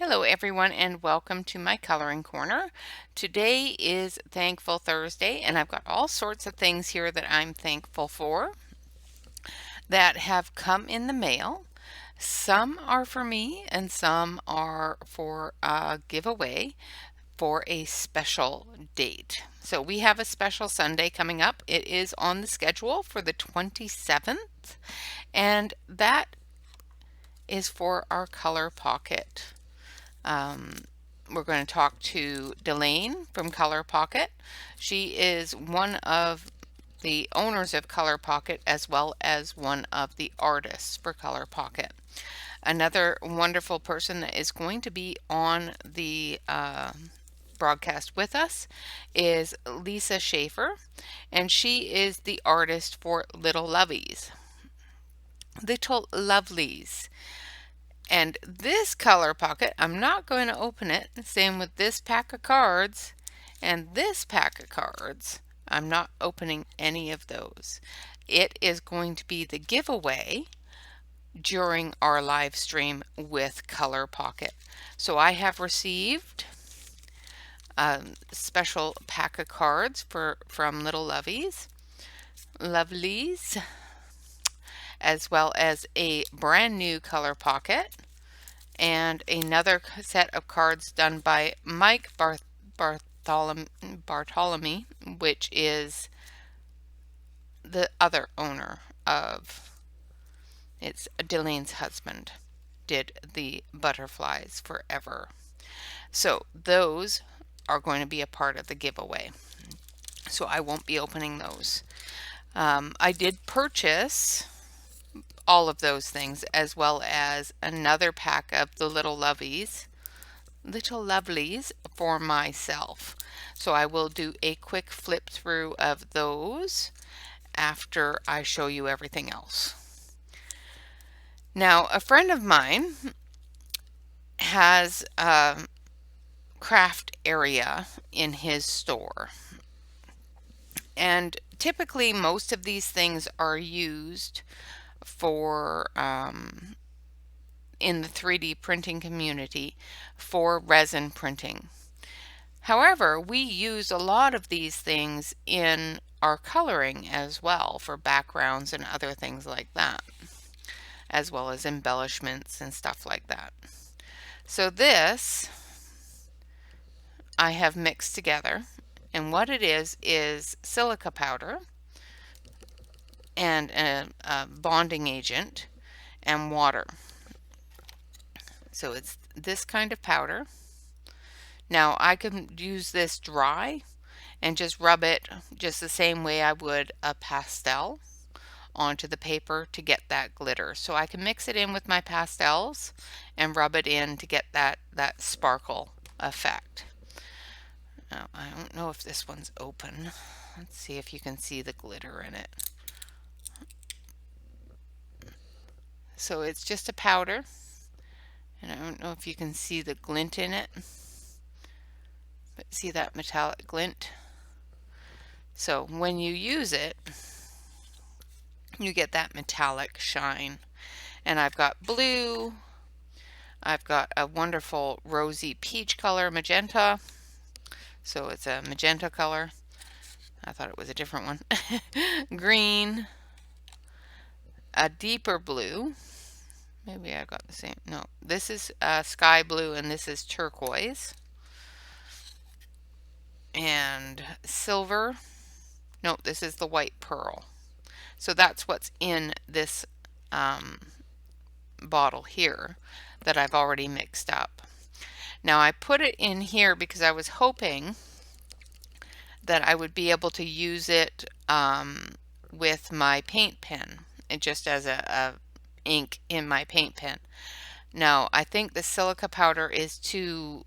Hello everyone and welcome to my coloring corner. Today is Thankful Thursday and I've got all sorts of things here that I'm thankful for that have come in the mail. Some are for me and some are for a giveaway for a special date. So we have a special Sunday coming up. It is on the schedule for the 27th and that is for our color pocket. We're going to talk to Delane from Color Pocket. She is one of the owners of Color Pocket as well as one of the artists for Color Pocket. Another wonderful person that is going to be on the broadcast with us is Lisa Schaefer, and she is the artist for Little Lovies. Little Lovelies. And this color pocket, I'm not going to open it. Same with this pack of cards and this pack of cards. I'm not opening any of those. It is going to be the giveaway during our live stream with Color Pocket. So I have received a special pack of cards from Little Lovelies, as well as a brand new Color Pocket and another set of cards done by Mike Bartholomew, which is the other owner of, it's Delane's husband, did the butterflies forever. So those are going to be a part of the giveaway. So I won't be opening those. I did purchase all of those things as well as another pack of the Little Lovelies for myself. So I will do a quick flip through of those after I show you everything else. Now, a friend of mine has a craft area in his store, and typically most of these things are used for in the 3D printing community for resin printing. However, we use a lot of these things in our coloring as well for backgrounds and other things like that, as well as embellishments and stuff like that. So this I have mixed together, and what it is silica powder and a bonding agent and water. So it's this kind of powder. Now I can use this dry and just rub it just the same way I would a pastel onto the paper to get that glitter. So I can mix it in with my pastels and rub it in to get that sparkle effect. Now I don't know if this one's open. Let's see if you can see the glitter in it. So it's just a powder, and I don't know if you can see the glint in it, but see that metallic glint? So when you use it, you get that metallic shine. And I've got blue, I've got a wonderful rosy peach color, magenta, so it's a magenta color. I thought it was a different one. Green, a deeper blue. Maybe I got the same. No, this is sky blue and this is turquoise. And silver. No, this is the white pearl. So that's what's in this bottle here that I've already mixed up. Now I put it in here because I was hoping that I would be able to use it with my paint pen, and just as a ink in my paint pen. Now I think the silica powder is too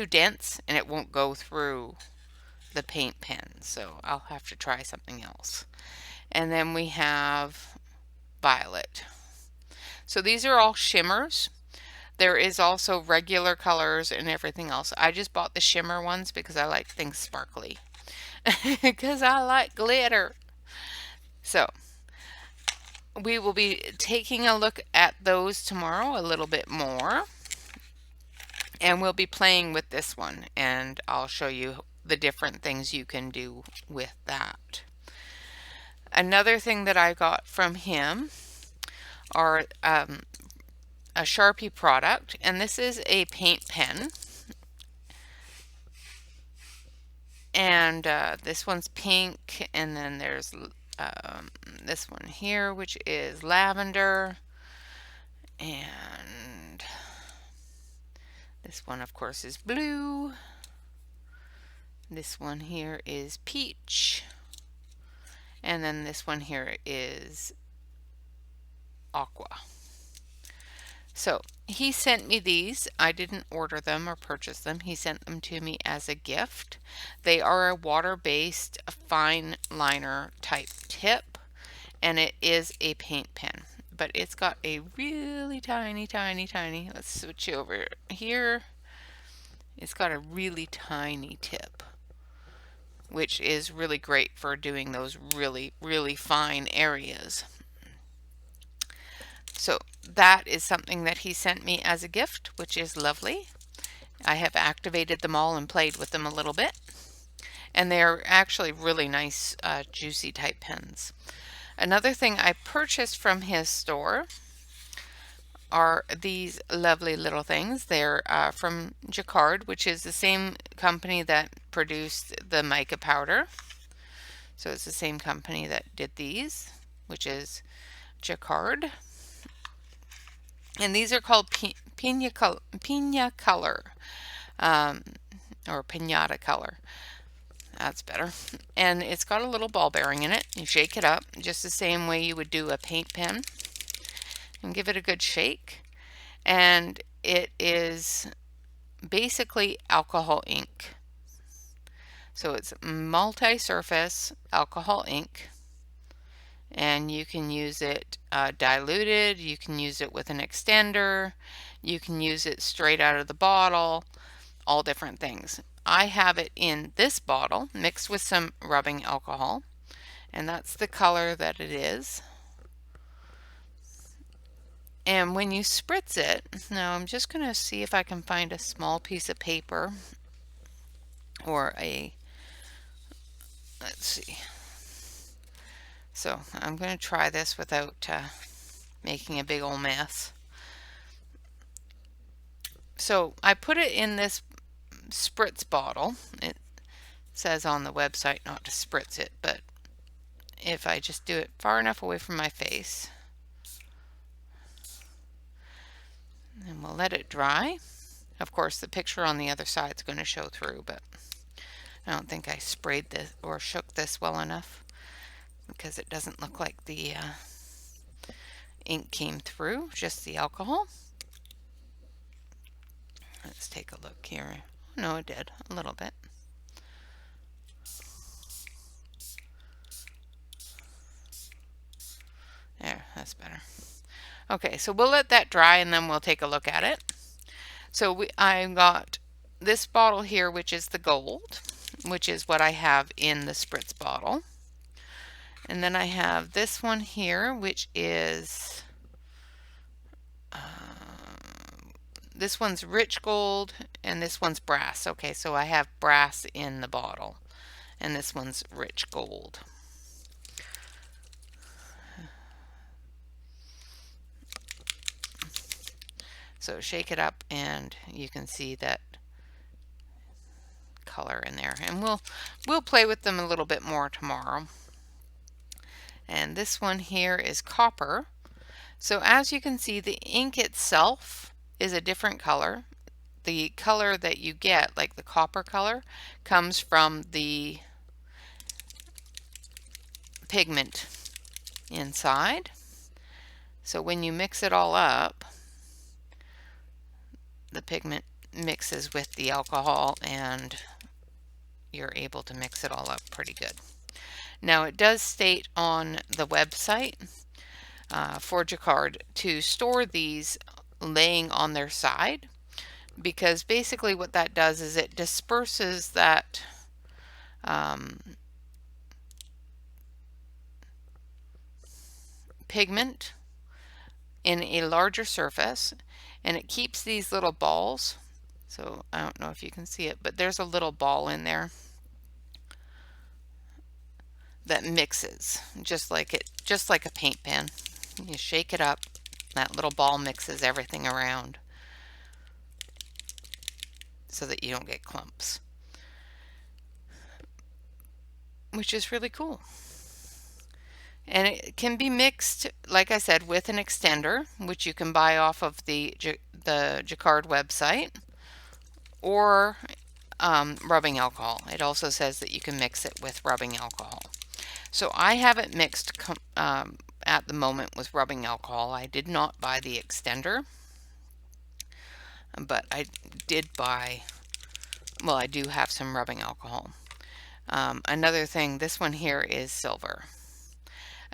dense and it won't go through the paint pen, so I'll have to try something else. And then we have violet. So these are all shimmers. There is also regular colors and everything else. I just bought the shimmer ones because I like things sparkly. Because I like glitter. So we will be taking a look at those tomorrow a little bit more. And we'll be playing with this one, and I'll show you the different things you can do with that. Another thing that I got from him are a Sharpie product, and this is a paint pen. And this one's pink, and then there's this one here, which is lavender, and this one, of course, is blue. This one here is peach, and then this one here is aqua. So he sent me these. I didn't order them or purchase them. He sent them to me as a gift. They are a water-based fine liner type tip, and it is a paint pen, but it's got a really tiny, let's switch over here. It's got a really tiny tip, which is really great for doing those really fine areas. So that is something that he sent me as a gift, which is lovely. I have activated them all and played with them a little bit, and they're actually really nice, juicy type pens. Another thing I purchased from his store are these lovely little things. They're from Jacquard, which is the same company that produced the mica powder. So it's the same company that did these, which is Jacquard. And these are called Pina Color, or Pinata Color. That's better. And it's got a little ball bearing in it. You shake it up just the same way you would do a paint pen, and give it a good shake. And it is basically alcohol ink. So it's multi-surface alcohol ink, and you can use it diluted, you can use it with an extender, you can use it straight out of the bottle, all different things. I have it in this bottle mixed with some rubbing alcohol, and that's the color that it is. And when you spritz it, now I'm just going to see if I can find a small piece of paper or let's see. So I'm going to try this without making a big old mess. So I put it in this spritz bottle. It says on the website not to spritz it, but if I just do it far enough away from my face, and we'll let it dry. Of course, the picture on the other side is going to show through, but I don't think I sprayed this or shook this well enough, because it doesn't look like the ink came through, just the alcohol. Let's take a look here. No, it did a little bit. There, that's better. Okay, so we'll let that dry and then we'll take a look at it. So I got this bottle here, which is the gold, which is what I have in the spritz bottle. And then I have this one here, which is, this one's rich gold and this one's brass. Okay, so I have brass in the bottle, and this one's rich gold. So shake it up and you can see that color in there, and we'll play with them a little bit more tomorrow. And this one here is copper. So as you can see, the ink itself is a different color. The color that you get, like the copper color, comes from the pigment inside. So when you mix it all up, the pigment mixes with the alcohol and you're able to mix it all up pretty good. Now it does state on the website for Jacquard to store these laying on their side, because basically what that does is it disperses that pigment in a larger surface, and it keeps these little balls. So I don't know if you can see it, but there's a little ball in there that mixes just like a paint pen. You shake it up, that little ball mixes everything around so that you don't get clumps, which is really cool. And it can be mixed, like I said, with an extender, which you can buy off of the Jacquard website, or rubbing alcohol. It also says that you can mix it with rubbing alcohol. So I have it mixed at the moment with rubbing alcohol. I did not buy the extender, but I did buy, well, I do have some rubbing alcohol. Another thing, this one here is silver.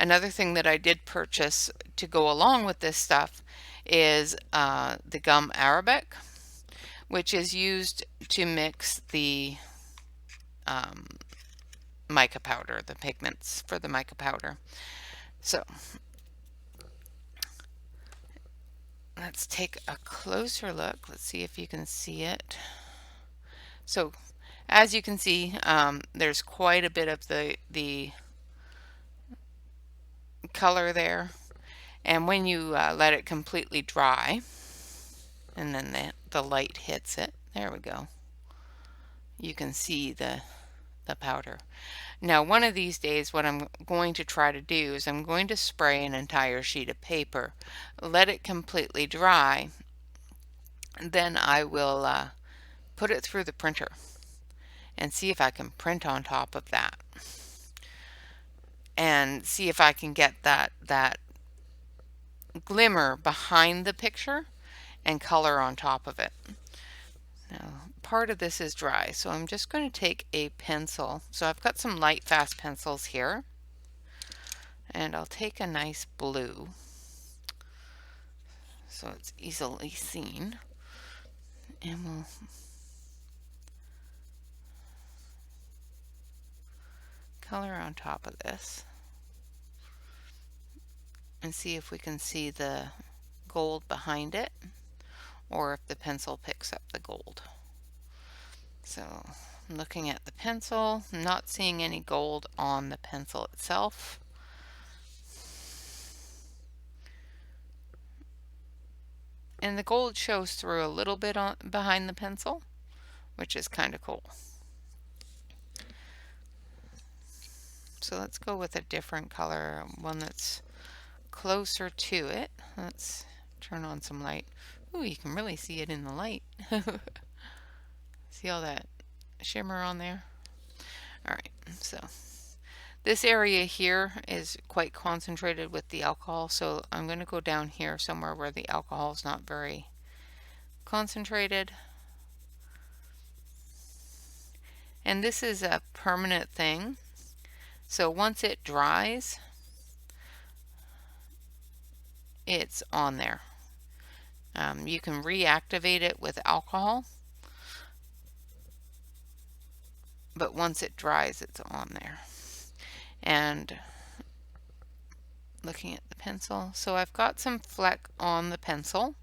Another thing that I did purchase to go along with this stuff is the gum arabic, which is used to mix the mica powder, the pigments for the mica powder. So let's take a closer look. Let's see if you can see it. So as you can see, there's quite a bit of the color there, and when you let it completely dry and then the light hits it, there we go, you can see the powder. Now one of these days what I'm going to try to do is I'm going to spray an entire sheet of paper, let it completely dry, then I will put it through the printer and see if I can print on top of that and see if I can get that glimmer behind the picture and color on top of it. Now part of this is dry, so I'm just going to take a pencil. So I've got some light fast pencils here, and I'll take a nice blue so it's easily seen, and we'll color on top of this and see if we can see the gold behind it, or if the pencil picks up the gold. So I'm looking at the pencil, not seeing any gold on the pencil itself. And the gold shows through a little bit behind the pencil, which is kind of cool. So let's go with a different color, one that's closer to it. Let's turn on some light. Ooh, you can really see it in the light. See all that shimmer on there? Alright, so this area here is quite concentrated with the alcohol, so I'm going to go down here somewhere where the alcohol is not very concentrated. And this is a permanent thing, so once it dries, it's on there. You can reactivate it with alcohol, but once it dries, it's on there. And looking at the pencil, so I've got some fleck on the pencil,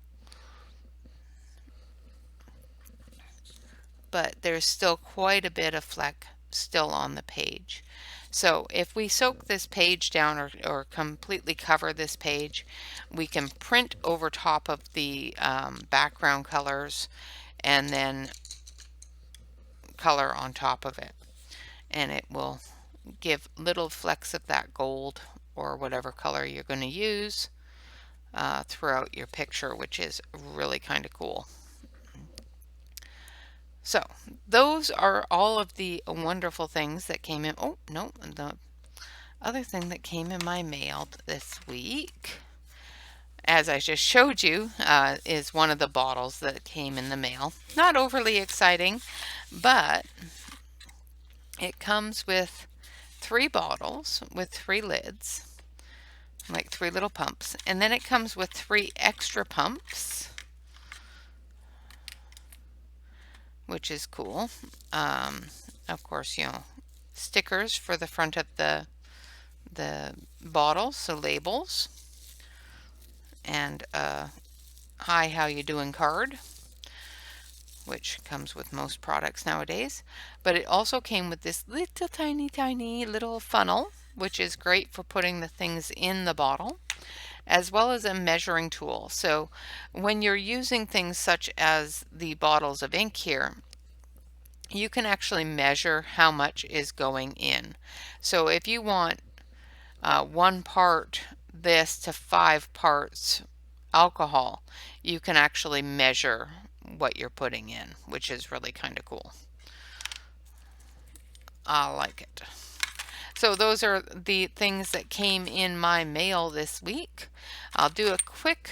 but there's still quite a bit of fleck still on the page. So if we soak this page down or completely cover this page, we can print over top of the background colors and then color on top of it, and it will give little flecks of that gold or whatever color you're going to use throughout your picture, which is really kind of cool. So those are all of the wonderful things that came in. Oh no, the other thing that came in my mail this week, as I just showed you, is one of the bottles that came in the mail. Not overly exciting, but it comes with 3 bottles with 3 lids, like 3 little pumps, and then it comes with 3 extra pumps, which is cool. Of course, you know, stickers for the front of the bottle, so labels. and a hi, how you doing card, which comes with most products nowadays. But it also came with this little tiny little funnel, which is great for putting the things in the bottle, as well as a measuring tool. So when you're using things such as the bottles of ink here, you can actually measure how much is going in. So if you want 1 part this to 5 parts alcohol, you can actually measure what you're putting in, which is really kind of cool. I like it. So those are the things that came in my mail this week. I'll do a quick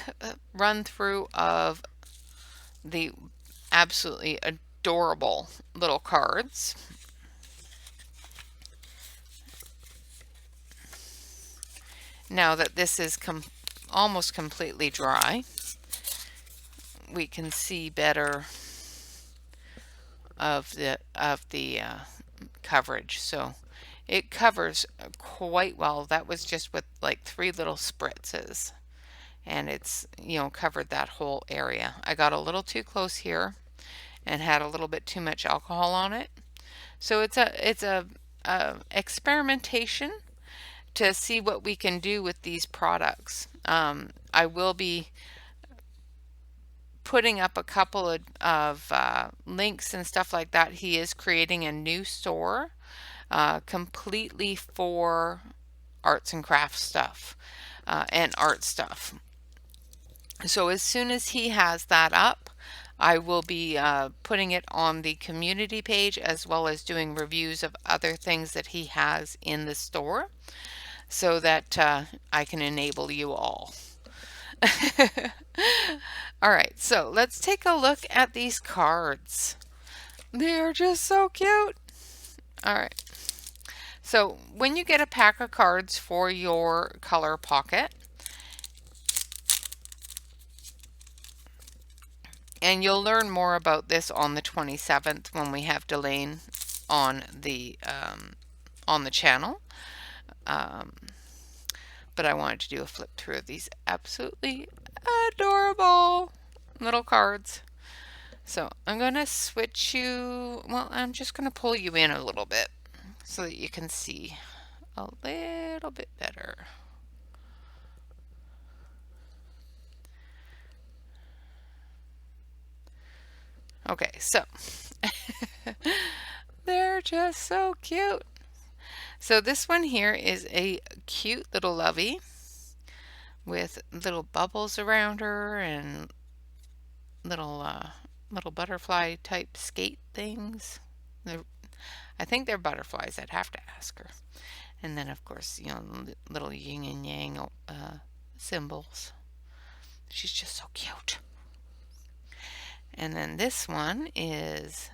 run through of the absolutely adorable little cards. Now that this is almost completely dry, we can see better of the coverage. So it covers quite well. That was just with like 3 little spritzes, and it's, you know, covered that whole area. I got a little too close here and had a little bit too much alcohol on it. So it's a experimentation to see what we can do with these products. I will be putting up a couple of links and stuff like that. He is creating a new store completely for arts and crafts stuff and art stuff. So as soon as he has that up, I will be putting it on the community page, as well as doing reviews of other things that he has in the store, so that I can enable you all. All right, so let's take a look at these cards. They are just so cute. All right. So when you get a pack of cards for your color pocket, and you'll learn more about this on the 27th when we have Delane on the channel. But I wanted to do a flip through of these absolutely adorable little cards. So I'm going to switch you, well, I'm just going to pull you in a little bit so that you can see a little bit better. Okay, so they're just so cute. So this one here is a cute little lovey with little bubbles around her and little butterfly type skate things. I think they're butterflies. I'd have to ask her. And then of course, you know, little yin and yang symbols. She's just so cute. And then this one is,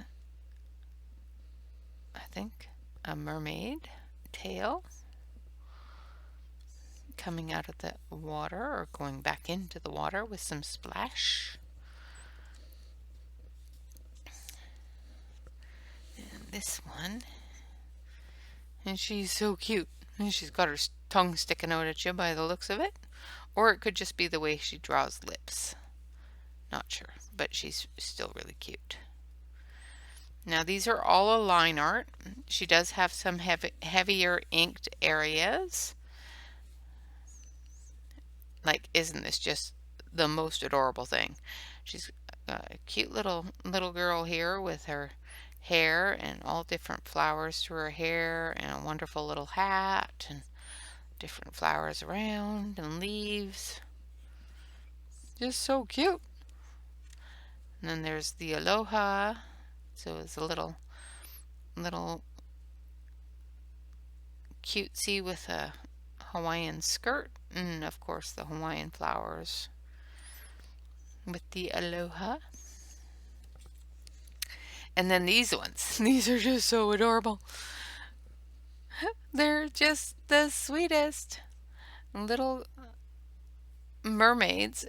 I think, a mermaid tail coming out of the water, or going back into the water with some splash. And this one, and she's so cute. And she's got her tongue sticking out at you by the looks of it. Or it could just be the way she draws lips. Not sure, but she's still really cute. Now these are all a line art. She does have some heavier inked areas. Like, isn't this just the most adorable thing? She's a cute little girl here with her hair and all different flowers through her hair, and a wonderful little hat and different flowers around and leaves. Just so cute. And then there's the aloha. So it's a little cutesy with a Hawaiian skirt, and of course the Hawaiian flowers with the aloha. And then these ones, these are just so adorable. They're just the sweetest little mermaids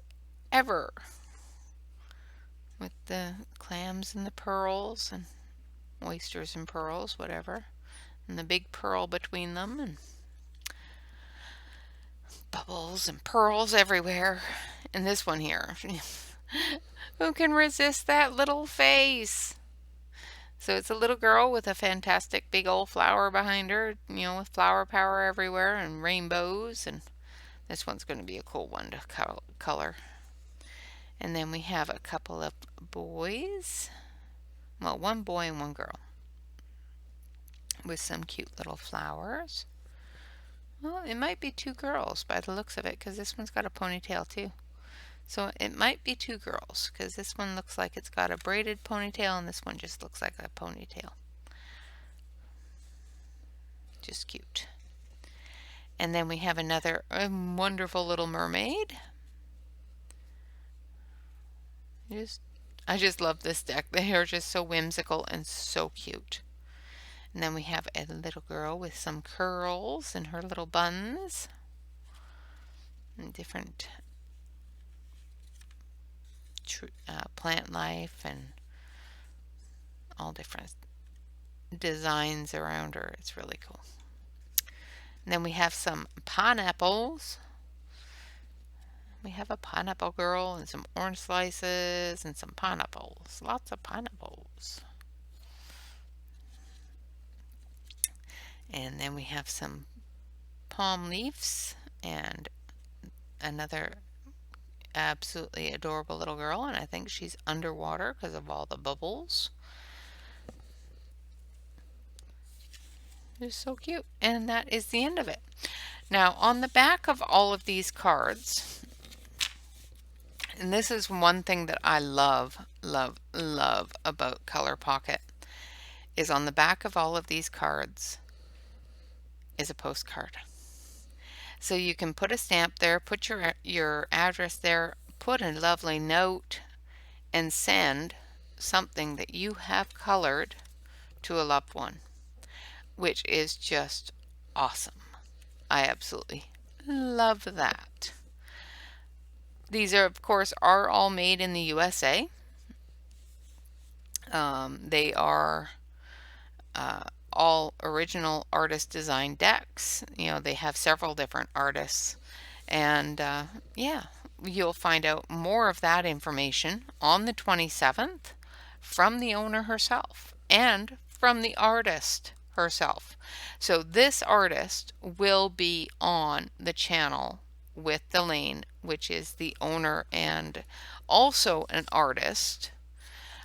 ever, with the clams and the pearls, and oysters and pearls, whatever, and the big pearl between them. And Bubbles and pearls everywhere. And this one here. Who can resist that little face? So it's a little girl with a fantastic big old flower behind her, with flower power everywhere and rainbows. And this one's going to be a cool one to color. And then we have a couple of boys. Well, one boy and one girl with some cute little flowers. Well, it might be two girls by the looks of it, because this one's got a ponytail too. So it might be two girls, because this one looks like it's got a braided ponytail and this one just looks like a ponytail. Just cute. And then we have another wonderful little mermaid. I just love this deck. The hair is just so whimsical and so cute. And then we have a little girl with some curls in her little buns. And different plant life and all different designs around her. It's really cool. And then we have some pineapples. We have a pineapple girl and some orange slices and some pineapples. Lots of pineapples. And then we have some palm leaves and another absolutely adorable little girl, and I think she's underwater because of all the bubbles. It's so cute. And that is the end of it. Now on the back of all of these cards, and this is one thing that I love about Color Pocket, is on the back of all of these cards is a postcard. So you can put a stamp there, put your address there, put a lovely note, and send something that you have colored to a loved one, which is just awesome. I absolutely love that. These are, of course, all made in the USA. They are all original artist design decks. They have several different artists. And yeah, you'll find out more of that information on the 27th from the owner herself and from the artist herself. So this artist will be on the channel with Delane, which is the owner and also an artist,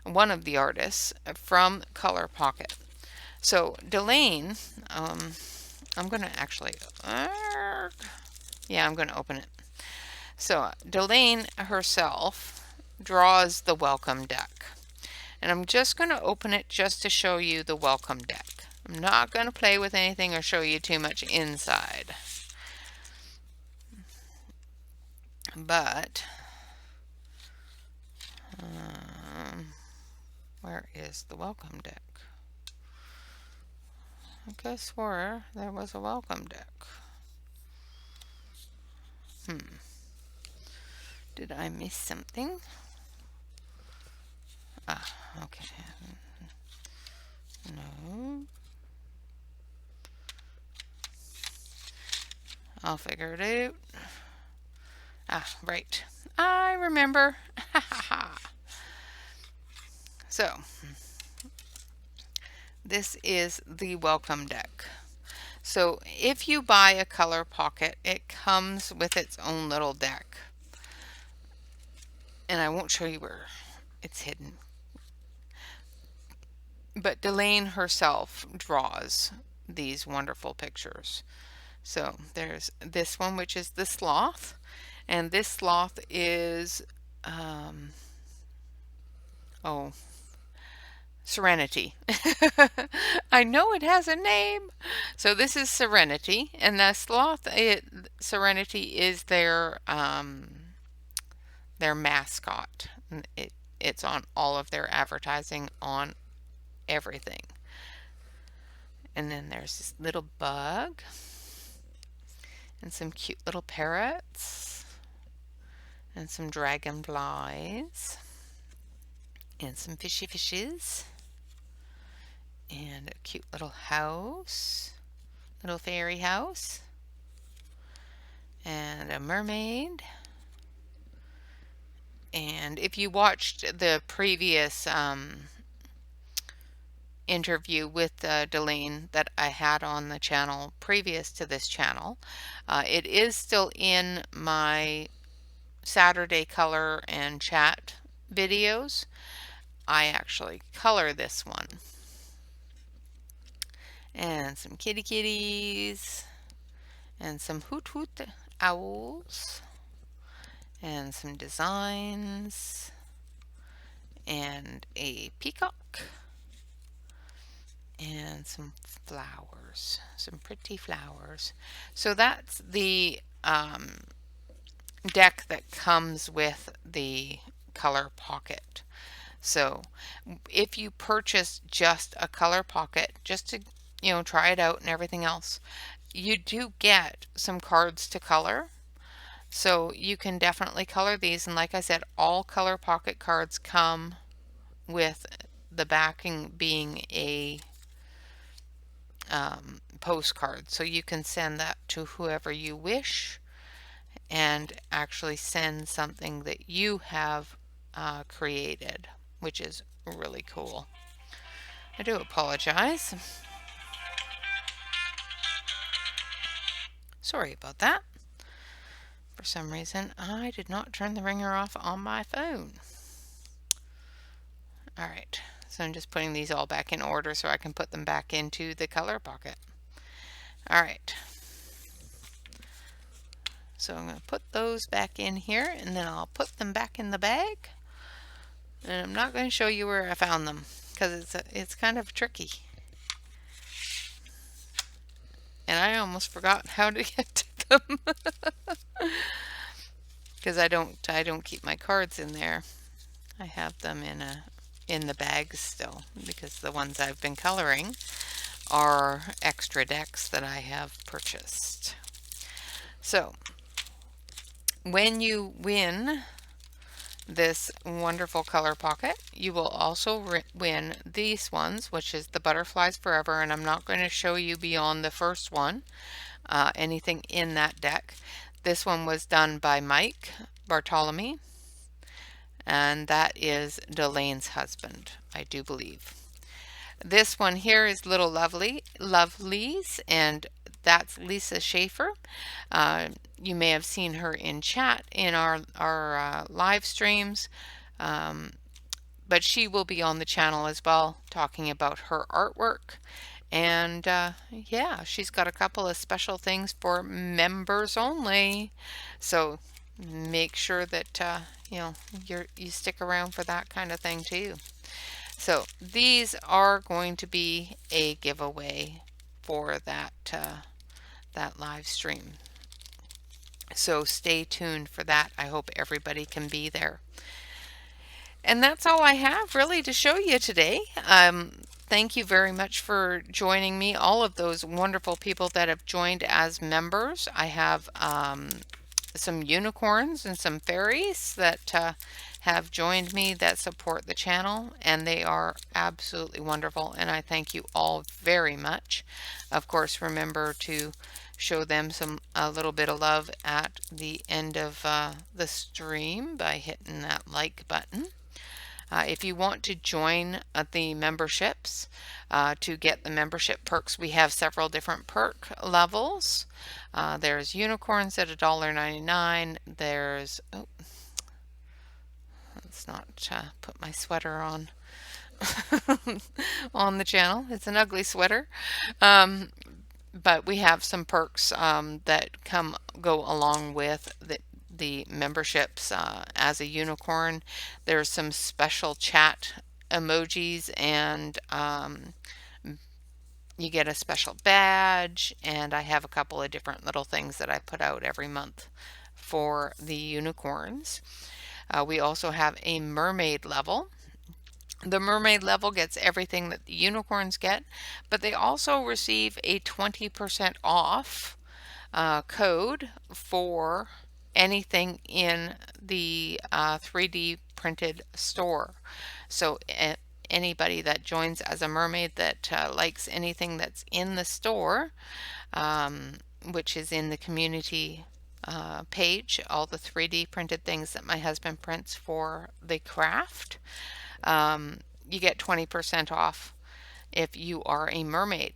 one of the artists from Color Pocket. So Delane, I'm going to actually, yeah, I'm going to open it. So Delane herself draws the welcome deck. And I'm just going to open it just to show you the welcome deck. I'm not going to play with anything or show you too much inside. But, where is the welcome deck? I could have swore there was a welcome deck. Did I miss something? Ah, okay. No. I'll figure it out. Ah, right. I remember. So, this is the welcome deck. So, if you buy a Color Pocket, it comes with its own little deck. And I won't show you where it's hidden. But Delane herself draws these wonderful pictures. So there's this one, which is the sloth, and this sloth is Serenity. I know it has a name. So this is Serenity, and the sloth, Serenity is their mascot. It's on all of their advertising, on everything. And then there's this little bug and some cute little parrots and some dragonflies and some fishy fishes and a cute little house, little fairy house. and a mermaid. And if you watched the previous interview with Delane that I had on the channel previous to this channel, it is still in my Saturday color and chat videos. I actually color this one. And some kitty kitties, and some hoot hoot owls, and some designs, and a peacock, and some flowers, some pretty flowers. So that's the deck that comes with the color pocket. So if you purchase just a color pocket, just to, you know, try it out and everything else, you do get some cards to color. So you can definitely color these. And like I said, all color pocket cards come with the backing being a postcard. So you can send that to whoever you wish and actually send something that you have created, which is really cool. I do apologize. Sorry about that. For some reason, I did not turn the ringer off on my phone. All right, so I'm just putting these all back in order so I can put them back into the color pocket. All right. So I'm going to put those back in here, and then I'll put them back in the bag. And I'm not going to show you where I found them because it's kind of tricky. And I almost forgot how to get to them because I don't keep my cards in there. I have them in the bags still because the ones I've been coloring are extra decks that I have purchased. So when you win this wonderful color pocket, you will also win these ones, which is the Butterflies Forever, and I'm not going to show you beyond the first one anything in that deck. This one was done by Mike Bartolome, and that is Delane's husband, I do believe. This one here is Little Lovelies, and that's Lisa Schaefer. You may have seen her in chat in our live streams, but she will be on the channel as well talking about her artwork. And yeah, she's got a couple of special things for members only. So make sure that you know, you stick around for that kind of thing too. So these are going to be a giveaway for that that live stream. So stay tuned for that. I hope everybody can be there. And that's all I have really to show you today. Thank you very much for joining me, all of those wonderful people that have joined as members. I have some unicorns and some fairies that have joined me that support the channel, and they are absolutely wonderful, and I thank you all very much. Of course, remember to show them a little bit of love at the end of the stream by hitting that like button. If you want to join the memberships to get the membership perks, we have several different perk levels. There's unicorns at $1.99. There's, oh, let's not put my sweater on on the channel. It's an ugly sweater. But we have some perks that go along with the memberships. As a unicorn, there's some special chat emojis, and you get a special badge, and I have a couple of different little things that I put out every month for the unicorns. We also have a mermaid level. The mermaid level gets everything that the unicorns get, but they also receive a 20% off code for anything in the 3D printed store. So anybody that joins as a mermaid that likes anything that's in the store, which is in the community page, all the 3D printed things that my husband prints for the craft. Um, you get 20% off if you are a mermaid.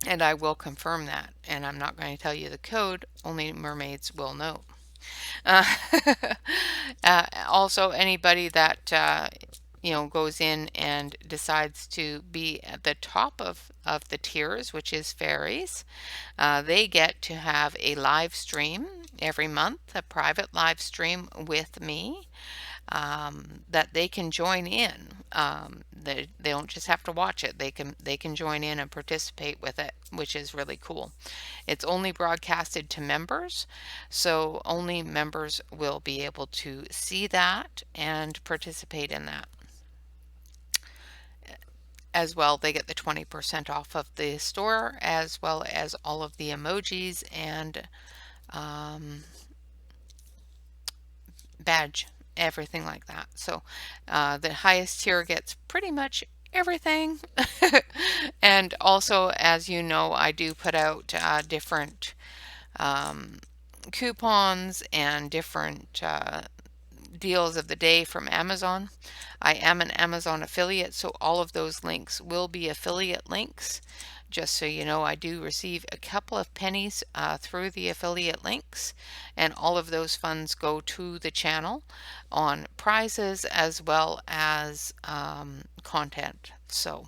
And I will confirm that. And I'm not going to tell you the code, only mermaids will know. Uh, Also, anybody that goes in and decides to be at the top of the tiers, which is fairies, they get to have a live stream every month, a private live stream with me, that they can join in. They don't just have to watch it. They can join in and participate with it, which is really cool. It's only broadcasted to members, so only members will be able to see that and participate in that. As well, they get the 20% off of the store, as well as all of the emojis and badge, everything like that. So the highest tier gets pretty much everything. And also, as you know, I do put out different coupons and different deals of the day from Amazon. I am an Amazon affiliate, so all of those links will be affiliate links. Just so you know, I do receive a couple of pennies through the affiliate links, and all of those funds go to the channel on prizes as well as content. So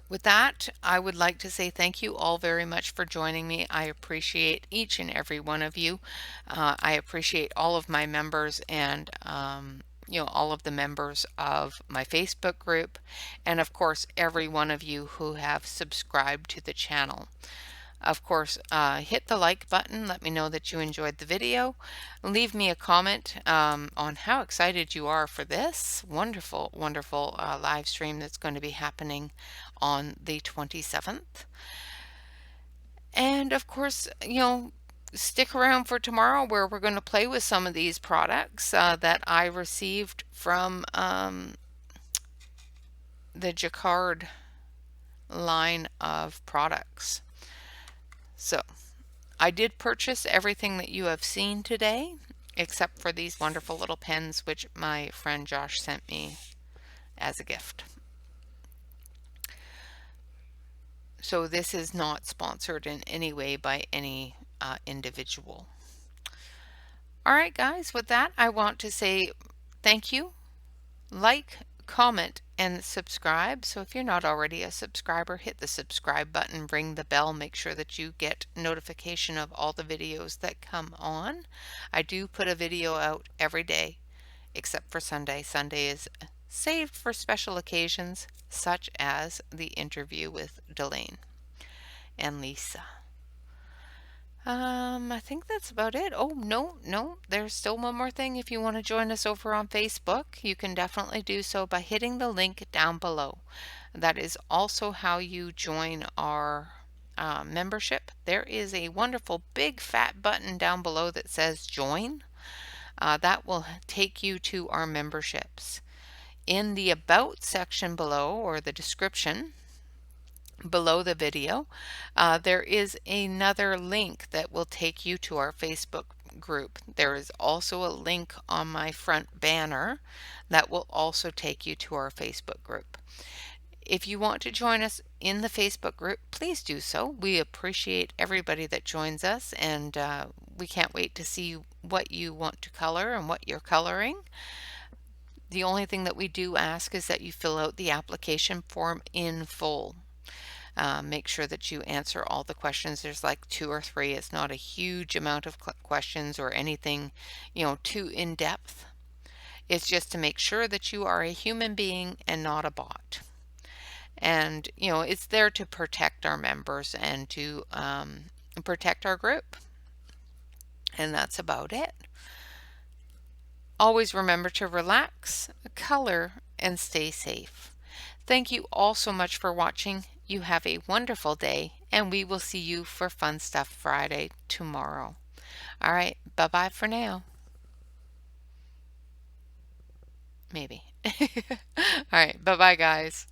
with that, I would like to say thank you all very much for joining me. I appreciate each and every one of you. I appreciate all of my members and all of the members of my Facebook group, and of course every one of you who have subscribed to the channel. Of course, hit the like button. Let me know that you enjoyed the video. Leave me a comment on how excited you are for this wonderful, wonderful live stream that's going to be happening on the 27th. And of course, stick around for tomorrow, where we're going to play with some of these products that I received from the Jacquard line of products. So I did purchase everything that you have seen today, except for these wonderful little pens, which my friend Josh sent me as a gift. So this is not sponsored in any way by any individual. All right, guys, with that, I want to say thank you. Like, comment, and subscribe. So if you're not already a subscriber, hit the subscribe button, ring the bell, make sure that you get notification of all the videos that come on. I do put a video out every day except for Sunday. Sunday is saved for special occasions such as the interview with Delane and Lisa. I think that's about it. Oh, no, there's still one more thing. If you want to join us over on Facebook, you can definitely do so by hitting the link down below. That is also how you join our membership. There is a wonderful big fat button down below that says join. That will take you to our memberships. In the about section below, or the description below the video, there is another link that will take you to our Facebook group. There is also a link on my front banner that will also take you to our Facebook group. If you want to join us in the Facebook group, please do so. We appreciate everybody that joins us, and we can't wait to see what you want to color and what you're coloring. The only thing that we do ask is that you fill out the application form in full. Make sure that you answer all the questions. There's like 2 or 3. It's not a huge amount of questions or anything, too in depth. It's just to make sure that you are a human being and not a bot. And, it's there to protect our members and to protect our group. And that's about it. Always remember to relax, color, and stay safe. Thank you all so much for watching. You have a wonderful day, and we will see you for Fun Stuff Friday tomorrow. All right, bye-bye for now. Maybe. All right, bye-bye, guys.